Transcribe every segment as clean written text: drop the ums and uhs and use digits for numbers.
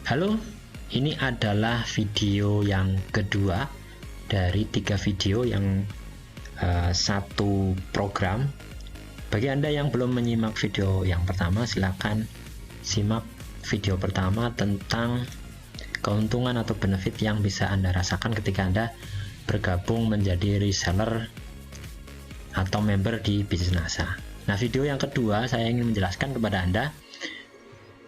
Halo, ini adalah video yang kedua dari 3 video yang satu program. Bagi Anda yang belum menyimak video yang pertama, silakan simak video pertama tentang keuntungan atau benefit yang bisa Anda rasakan ketika Anda bergabung menjadi reseller atau member di bisnis NASA. Nah, video yang kedua saya ingin menjelaskan kepada Anda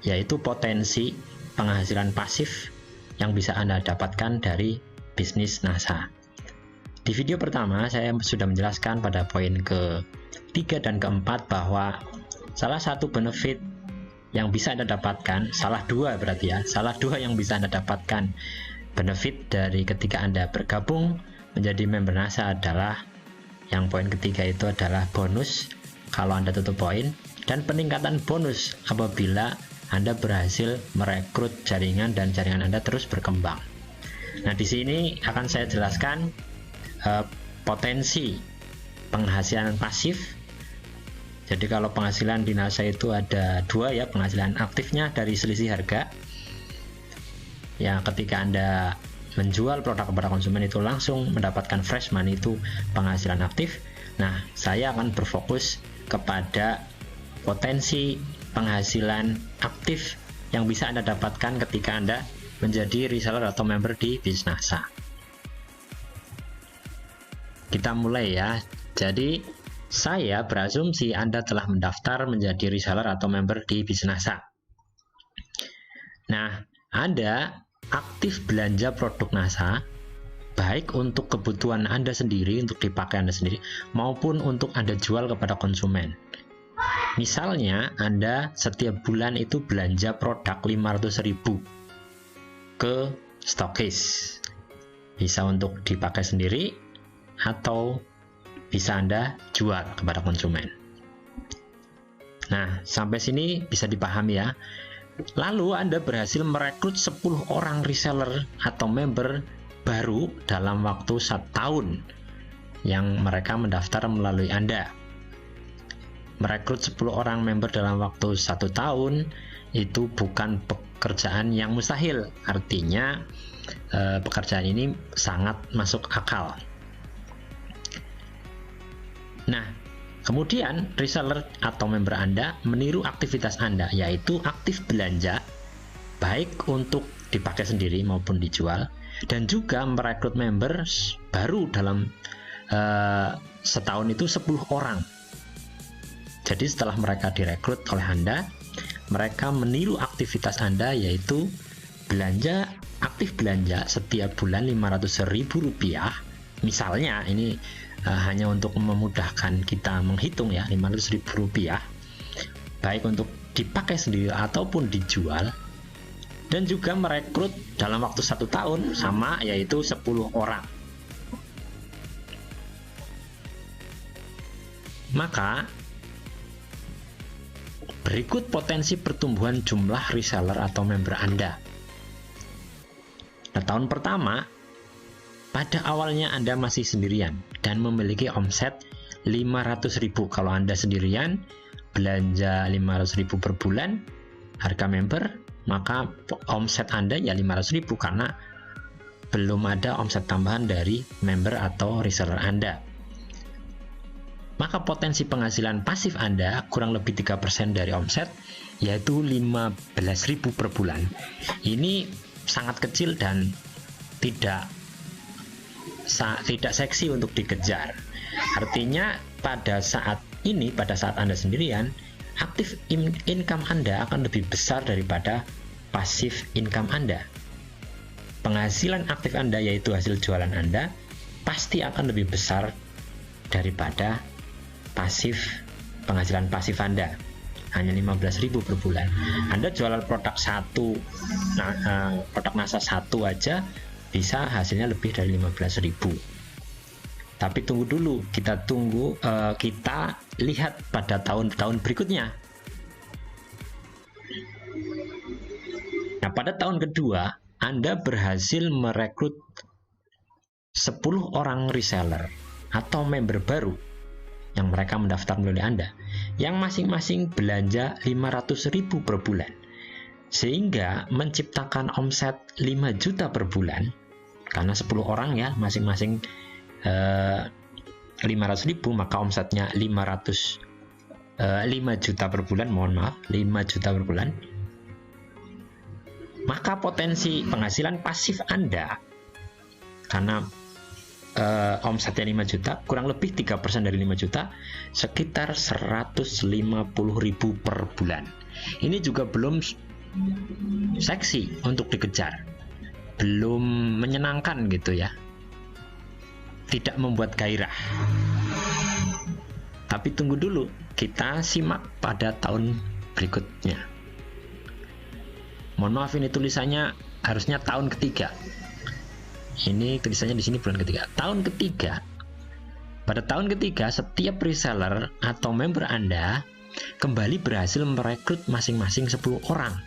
yaitu potensi penghasilan pasif yang bisa Anda dapatkan dari bisnis NASA. Di video pertama saya sudah menjelaskan pada poin ke-3 dan ke-4 bahwa salah satu benefit yang bisa Anda dapatkan, salah dua yang bisa Anda dapatkan benefit dari ketika Anda bergabung menjadi member NASA adalah yang poin ketiga itu adalah bonus kalau Anda tutup poin, dan peningkatan bonus apabila Anda berhasil merekrut jaringan dan jaringan Anda terus berkembang. Nah, di sini akan saya jelaskan potensi penghasilan pasif. Jadi kalau penghasilan di NASA itu ada dua ya, penghasilan aktifnya dari selisih harga. Ya, ketika Anda menjual produk kepada konsumen itu langsung mendapatkan fresh money, itu penghasilan aktif. Nah, saya akan berfokus kepada potensi penghasilan aktif yang bisa Anda dapatkan ketika Anda menjadi reseller atau member di bisnis NASA. Kita mulai ya. Jadi saya berasumsi Anda telah mendaftar menjadi reseller atau member di bisnis NASA. Nah, Anda aktif belanja produk NASA baik untuk kebutuhan Anda sendiri, untuk dipakai Anda sendiri, maupun untuk Anda jual kepada konsumen. Misalnya Anda setiap bulan itu belanja produk 500.000 ke stokis, bisa untuk dipakai sendiri atau bisa Anda jual kepada konsumen. Nah, sampai sini bisa dipahami ya. Lalu Anda berhasil merekrut 10 orang reseller atau member baru dalam waktu 1 tahun yang mereka mendaftar melalui Anda. Merekrut 10 orang member dalam waktu 1 tahun itu bukan pekerjaan yang mustahil. Artinya pekerjaan ini sangat masuk akal. Nah, kemudian reseller atau member Anda meniru aktivitas Anda, yaitu aktif belanja baik untuk dipakai sendiri maupun dijual, dan juga merekrut members baru dalam setahun itu 10 orang. Jadi setelah mereka direkrut oleh Anda, mereka meniru aktivitas Anda, yaitu aktif belanja setiap bulan Rp500.000. Misalnya ini hanya untuk memudahkan kita menghitung ya, Rp500.000 baik untuk dipakai sendiri ataupun dijual, dan juga merekrut dalam waktu 1 tahun sama, yaitu 10 orang. Maka berikut potensi pertumbuhan jumlah reseller atau member Anda. Nah, tahun pertama, pada awalnya Anda masih sendirian dan memiliki omset 500.000. Kalau Anda sendirian, belanja 500.000 per bulan, harga member, maka omset Anda ya 500.000 karena belum ada omset tambahan dari member atau reseller Anda. Maka potensi penghasilan pasif Anda kurang lebih 3% dari omset, yaitu 15.000 per bulan. Ini sangat kecil dan tidak seksi untuk dikejar. Artinya pada saat Anda sendirian, aktif income Anda akan lebih besar daripada pasif income Anda. Penghasilan aktif Anda, yaitu hasil jualan Anda, pasti akan lebih besar daripada penghasilan pasif Anda, hanya 15.000 per bulan. Anda jualan produk produk NASA 1 aja bisa hasilnya lebih dari 15.000. Tapi tunggu dulu, kita lihat pada tahun-tahun berikutnya. Nah, pada tahun kedua Anda berhasil merekrut 10 orang reseller atau member baru yang mereka mendaftar melalui Anda, yang masing-masing belanja 500.000 per bulan. sehingga menciptakan omset 5 juta per bulan, karena 10 orang ya, masing-masing 500.000, maka omsetnya 5 juta per bulan, 5 juta per bulan. Maka potensi penghasilan pasif Anda, karena omsetnya 5 juta, kurang lebih 3% dari 5 juta, sekitar 150.000 per bulan. Ini juga belum seksi untuk dikejar, belum menyenangkan gitu ya, tidak membuat gairah. Tapi tunggu dulu, kita simak pada tahun berikutnya. Mohon maaf, ini tulisannya harusnya tahun ketiga. Ini tulisannya di sini bulan ketiga. Tahun ketiga. Pada tahun ketiga, setiap reseller atau member Anda kembali berhasil merekrut masing-masing 10 orang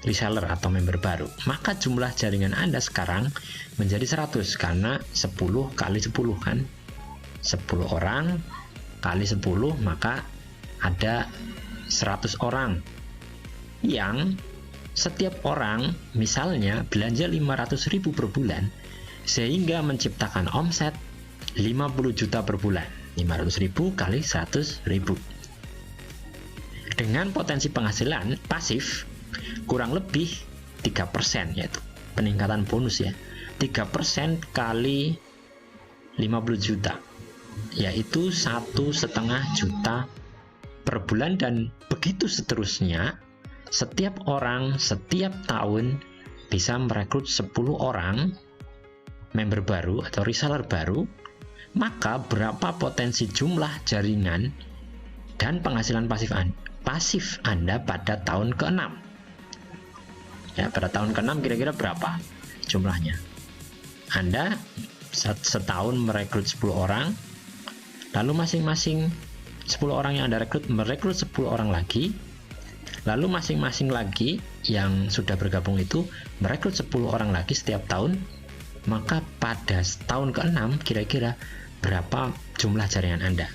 reseller atau member baru. Maka jumlah jaringan Anda sekarang menjadi 100, karena 10 kali 10 kan. 10 orang kali 10, maka ada 100 orang yang setiap orang misalnya belanja 500.000 per bulan, sehingga menciptakan omset 50 juta per bulan. 500.000 kali 100.000 dengan potensi penghasilan pasif kurang lebih 3%, yaitu peningkatan bonus ya, 3% kali 50 juta, yaitu 1,5 juta per bulan, dan begitu seterusnya. Setiap orang setiap tahun bisa merekrut 10 orang member baru atau reseller baru. Maka berapa potensi jumlah jaringan dan penghasilan pasif Anda pada tahun ke-6? Ya, pada tahun ke-6 kira-kira berapa jumlahnya? Anda setahun merekrut 10 orang, lalu masing-masing 10 orang yang Anda merekrut 10 orang lagi, lalu masing-masing lagi yang sudah bergabung itu merekrut 10 orang lagi setiap tahun. Maka pada tahun ke-6 kira-kira berapa jumlah jaringan Anda?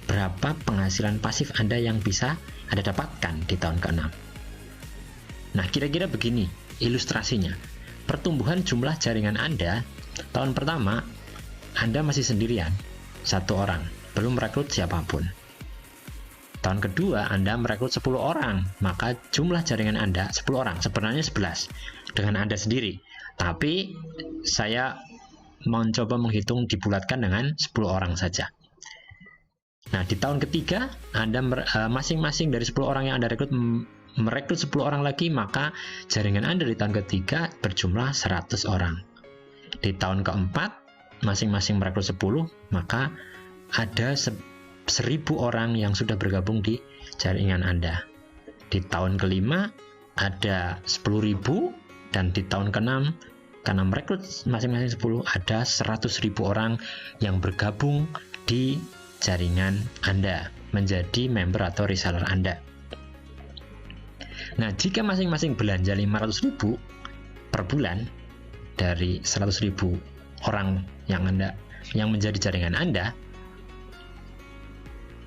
Berapa penghasilan pasif Anda yang bisa Anda dapatkan di tahun ke-6? Nah, kira-kira begini ilustrasinya. Pertumbuhan jumlah jaringan Anda tahun pertama, Anda masih sendirian, 1 orang, belum merekrut siapapun. Tahun kedua, Anda merekrut 10 orang, maka jumlah jaringan Anda 10 orang, sebenarnya 11 dengan Anda sendiri. Tapi saya mencoba menghitung dibulatkan dengan 10 orang saja. Nah, di tahun ketiga, Anda masing-masing dari 10 orang yang Anda merekrut 10 orang lagi, maka jaringan Anda di tahun ketiga berjumlah 100 orang. Di tahun keempat, masing-masing merekrut 10, maka ada 1.000 orang yang sudah bergabung di jaringan Anda. Di tahun kelima ada 10.000, dan di tahun ke-6 karena merekrut masing-masing 10 ada 100.000 orang yang bergabung di jaringan Anda menjadi member atau reseller Anda. Nah, jika masing-masing belanja 500.000 per bulan dari 100.000 orang yang menjadi jaringan Anda,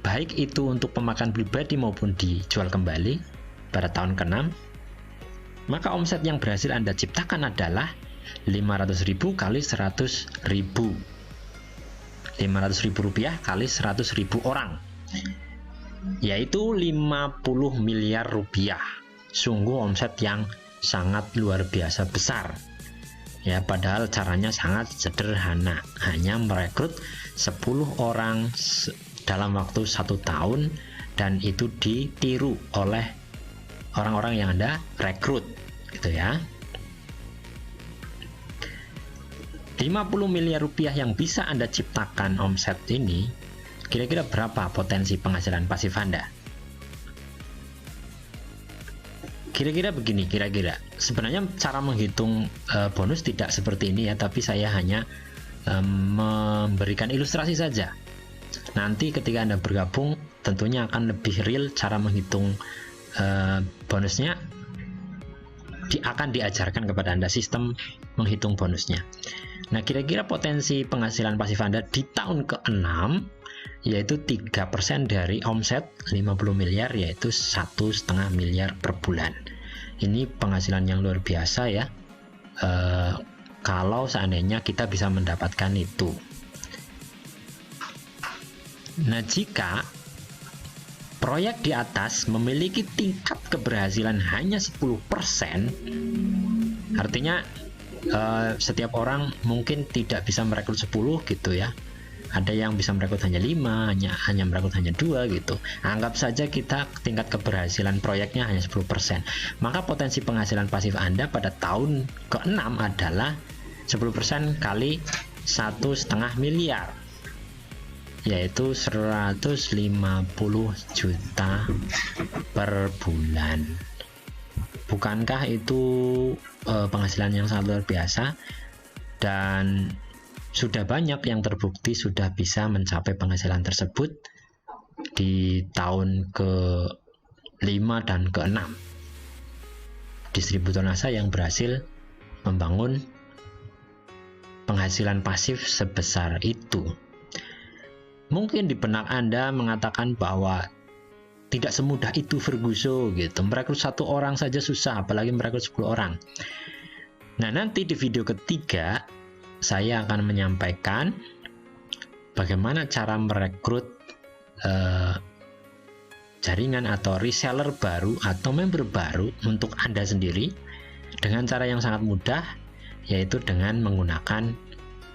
baik itu untuk pemakaian pribadi maupun dijual kembali pada tahun ke-6, maka omset yang berhasil Anda ciptakan adalah 500.000 kali 100.000. 500.000 rupiah kali 100.000 orang, yaitu 50 miliar rupiah. Sungguh omset yang sangat luar biasa besar. Ya, padahal caranya sangat sederhana. Hanya merekrut 10 orang dalam waktu 1 tahun, dan itu ditiru oleh orang-orang yang Anda rekrut, gitu ya. 50 miliar rupiah yang bisa Anda ciptakan omset ini, kira-kira berapa potensi penghasilan pasif Anda? Kira-kira begini, sebenarnya cara menghitung bonus tidak seperti ini ya, tapi saya hanya memberikan ilustrasi saja. Nanti ketika Anda bergabung, tentunya akan lebih real cara menghitung bonusnya. Akan diajarkan kepada Anda sistem menghitung bonusnya. Nah, kira-kira potensi penghasilan pasif Anda di tahun ke-6 yaitu 3% dari omset 50 miliar, yaitu 1,5 miliar per bulan. Ini penghasilan yang luar biasa ya, kalau seandainya kita bisa mendapatkan itu. Nah, jika proyek di atas memiliki tingkat keberhasilan hanya 10%, artinya setiap orang mungkin tidak bisa merekrut 10 gitu ya. Ada yang bisa merekrut hanya 5, hanya merekrut hanya 2 gitu. Anggap saja kita tingkat keberhasilan proyeknya hanya 10%. Maka potensi penghasilan pasif Anda pada tahun ke-6 adalah 10% kali 1,5 miliar, yaitu 150 juta per bulan. Bukankah itu penghasilan yang sangat luar biasa? Dan sudah banyak yang terbukti sudah bisa mencapai penghasilan tersebut di tahun ke-5 dan ke-6. Distributor NASA yang berhasil membangun penghasilan pasif sebesar itu. Mungkin di benak Anda mengatakan bahwa tidak semudah itu Ferguson gitu. Merekrut 1 orang saja susah, apalagi merekrut 10 orang. Nah, nanti di video ketiga saya akan menyampaikan bagaimana cara merekrut jaringan atau reseller baru atau member baru untuk Anda sendiri dengan cara yang sangat mudah, yaitu dengan menggunakan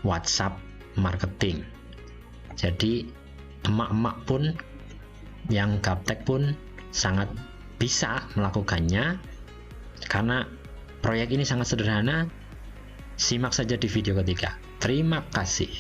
WhatsApp marketing. Jadi emak-emak pun yang gaptek pun sangat bisa melakukannya, karena proyek ini sangat sederhana. Simak saja di video ketiga. Terima kasih.